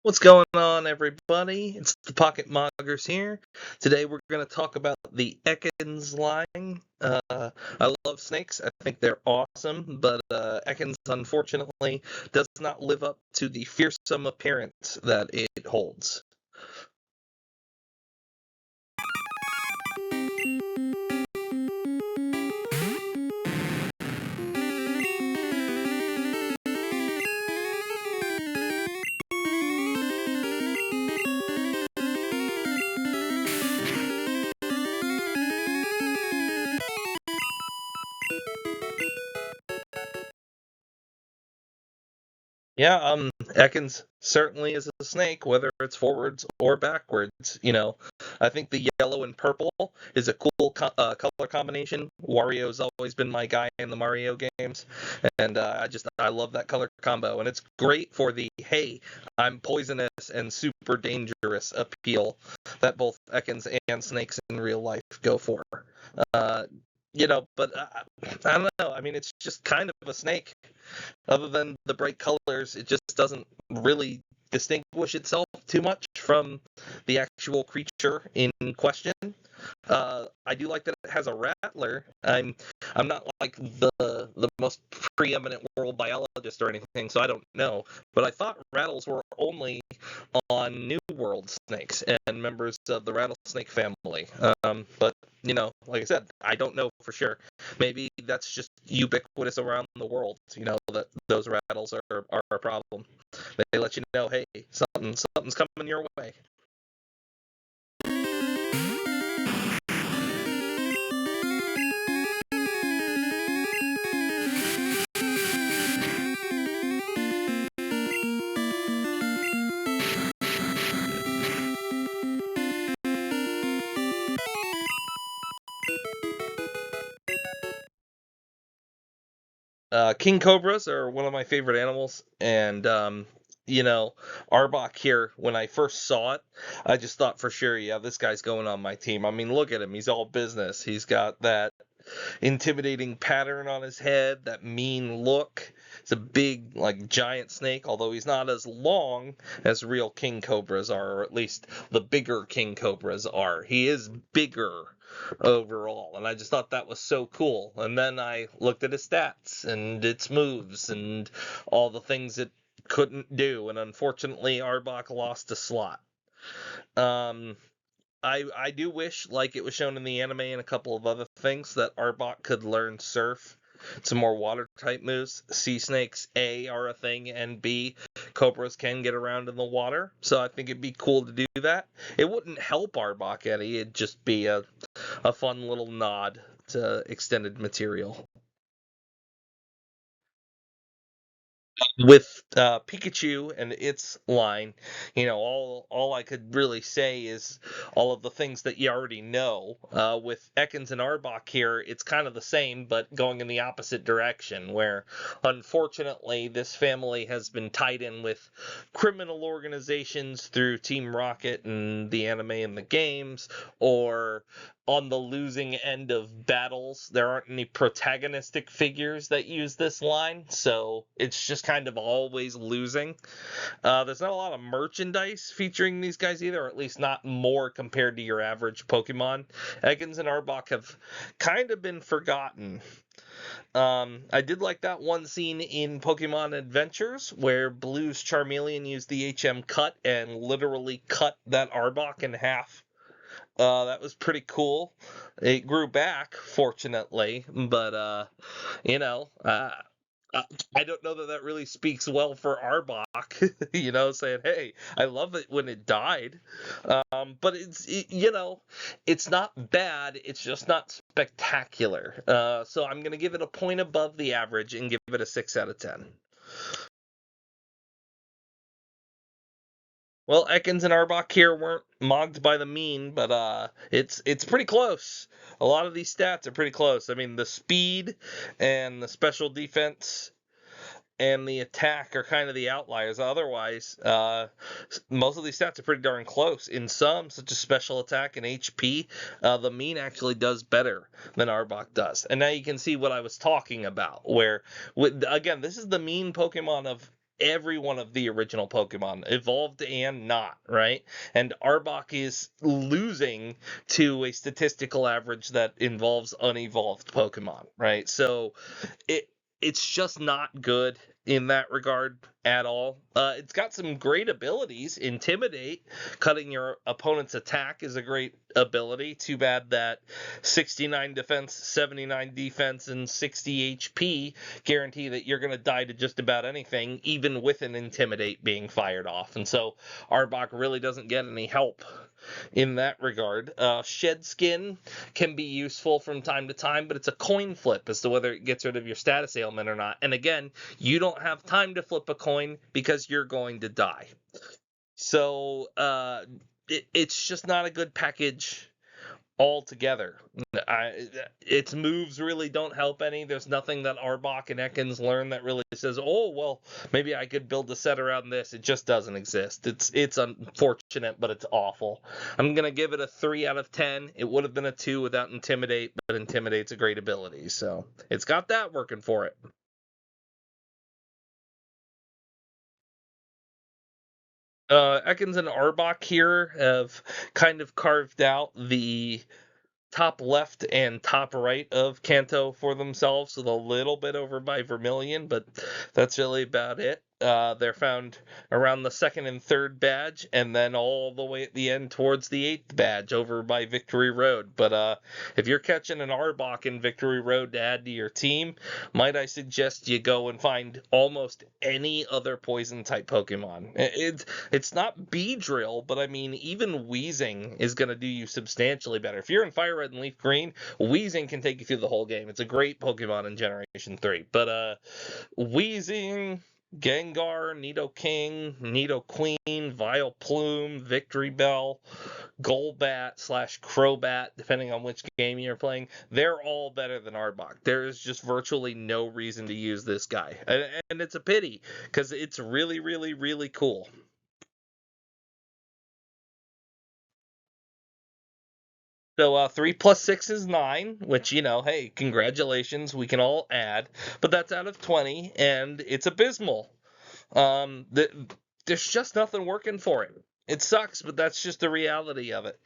What's going on, everybody? It's the Pocket Moggers here. Today we're going to talk about the Ekans line. I love snakes. I think they're awesome, but Ekans unfortunately does not live up to the fearsome appearance that it holds. Yeah, Ekans certainly is a snake, whether it's forwards or backwards. I think the yellow and purple is a cool color combination. Wario's always been my guy in the Mario games, and I love that color combo, and it's great for the hey, I'm poisonous and super dangerous appeal that both Ekans and snakes in real life go for. Uh, but I don't know. I mean, it's just kind of a snake. Other than the bright colors, it just doesn't really distinguish itself too much from the actual creature in question. I do like that it has a rattler. I'm not like the most preeminent world biologist or anything, so I don't know. But I thought rattles were only on New World snakes and members of the rattlesnake family. But like I said, I don't know for sure. Maybe that's just ubiquitous around the world. That those rattles are a problem. They let you know, hey, something's coming your way. King cobras are one of my favorite animals, and Arbok here. When I first saw it, I just thought for sure, yeah, this guy's going on my team. I mean, look at him; he's all business. He's got that intimidating pattern on his head, that mean look. It's a big, like, giant snake, although he's not as long as real king cobras are, or at least the bigger king cobras are. He is bigger overall, and I just thought that was so cool. And then I looked at his stats and its moves and all the things it couldn't do, and unfortunately Arbok lost a slot. Um, I do wish, like it was shown in the anime and a couple of other things, that Arbok could learn Surf, some more water type moves. Sea snakes, A, are a thing, and B, cobras can get around in the water. So I think it'd be cool to do that. It wouldn't help Arbok any, it'd just be a fun little nod to extended material. With Pikachu and its line, all I could really say is all of the things that you already know. With Ekans and Arbok here, it's kind of the same, but going in the opposite direction. Where unfortunately, this family has been tied in with criminal organizations through Team Rocket and the anime and the games, or on the losing end of battles, there aren't any protagonistic figures that use this line, so it's just kind of always losing. There's not a lot of merchandise featuring these guys either, or at least not more compared to your average Pokemon. Ekans and Arbok have kind of been forgotten. I did like that one scene in Pokemon Adventures where Blue's Charmeleon used the HM cut and literally cut that Arbok in half. That was pretty cool. It grew back, fortunately, but you know, uh, I don't know that that really speaks well for Arbok. Saying, "Hey, I love it when it died," but it's not bad. It's just not spectacular. So I'm gonna give it a point above the average and give it a 6 out of 10. Well, Ekans and Arbok here weren't mogged by the mean, but it's pretty close. A lot of these stats are pretty close. I mean, the speed and the special defense and the attack are kind of the outliers. Otherwise, most of these stats are pretty darn close. In some, such as special attack and HP, the mean actually does better than Arbok does. And now you can see what I was talking about. Where, again, this is the mean Pokemon of every one of the original Pokemon, evolved and not, right? And Arbok is losing to a statistical average that involves unevolved Pokemon, right? So it it's just not good in that regard at all. It's got some great abilities. Intimidate, cutting your opponent's attack, is a great ability. Too bad that 69 defense, 79 defense, and 60 HP guarantee that you're going to die to just about anything, even with an Intimidate being fired off. And so Arbok really doesn't get any help in that regard. Shed Skin can be useful from time to time, but it's a coin flip as to whether it gets rid of your status ailment or not. And again, you don't have time to flip a coin because you're going to die. So it's just not a good package altogether. Its moves really don't help any. There's nothing that Arbok and Ekans learn that really says, oh, well, maybe I could build a set around this. It just doesn't exist. It's unfortunate, but it's awful. I'm going to give it a 3 out of 10. It would have been a 2 without Intimidate, but Intimidate's a great ability, so it's got that working for it. Ekans and Arbok here have kind of carved out the top left and top right of Kanto for themselves, with a little bit over by Vermilion, but that's really about it. They're found around the second and third badge, and then all the way at the end towards the 8th badge over by Victory Road. But if you're catching an Arbok in Victory Road to add to your team, might I suggest you go and find almost any other poison type Pokemon. It's not Beedrill, but I mean, even Weezing is going to do you substantially better. If you're in Fire Red and Leaf Green, Weezing can take you through the whole game. It's a great Pokemon in Generation 3. But Weezing, Gengar, Nidoking, Nidoqueen, Vileplume, Victory Bell, Golbat / Crobat, depending on which game you're playing, they're all better than Arbok. There is just virtually no reason to use this guy. And it's a pity, because it's really, really, really cool. So 3 plus 6 is 9, which, hey, congratulations, we can all add. But that's out of 20, and it's abysmal. There's just nothing working for it. It sucks, but that's just the reality of it.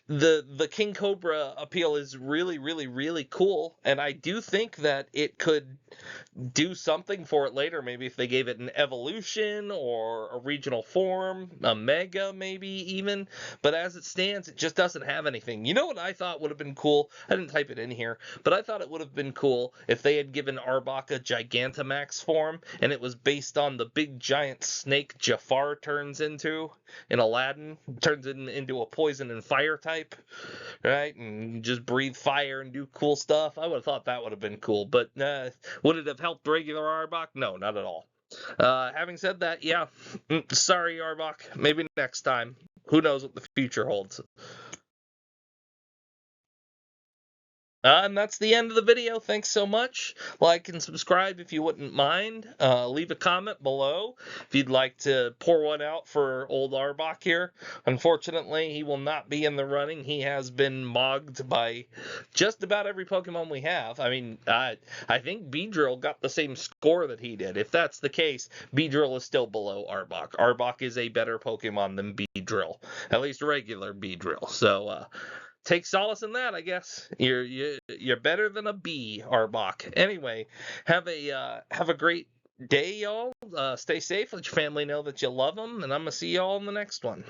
The King Cobra appeal is really, really, really cool, and I do think that it could do something for it later. Maybe if they gave it an evolution or a regional form, a mega maybe even. But as it stands, it just doesn't have anything. You know what I thought would have been cool? I didn't type it in here, but I thought it would have been cool if they had given Arbok a Gigantamax form, and it was based on the big giant snake Jafar turns into in Aladdin. Turns it into a poison and fire type, right? And just breathe fire and do cool stuff. I would have thought that would have been cool, but would it have helped regular Arbok? No, not at all. Having said that, yeah, sorry Arbok, maybe next time. Who knows what the future holds. And that's the end of the video. Thanks so much. Like and subscribe if you wouldn't mind. Leave a comment below if you'd like to pour one out for old Arbok here. Unfortunately, he will not be in the running. He has been mogged by just about every Pokemon we have. I mean, I think Beedrill got the same score that he did. If that's the case, Beedrill is still below Arbok. Arbok is a better Pokemon than Beedrill. At least regular Beedrill. So, take solace in that, I guess. You're better than a bee, Arbok. Anyway, have a great day, y'all. Stay safe. Let your family know that you love them, and I'm gonna see y'all in the next one.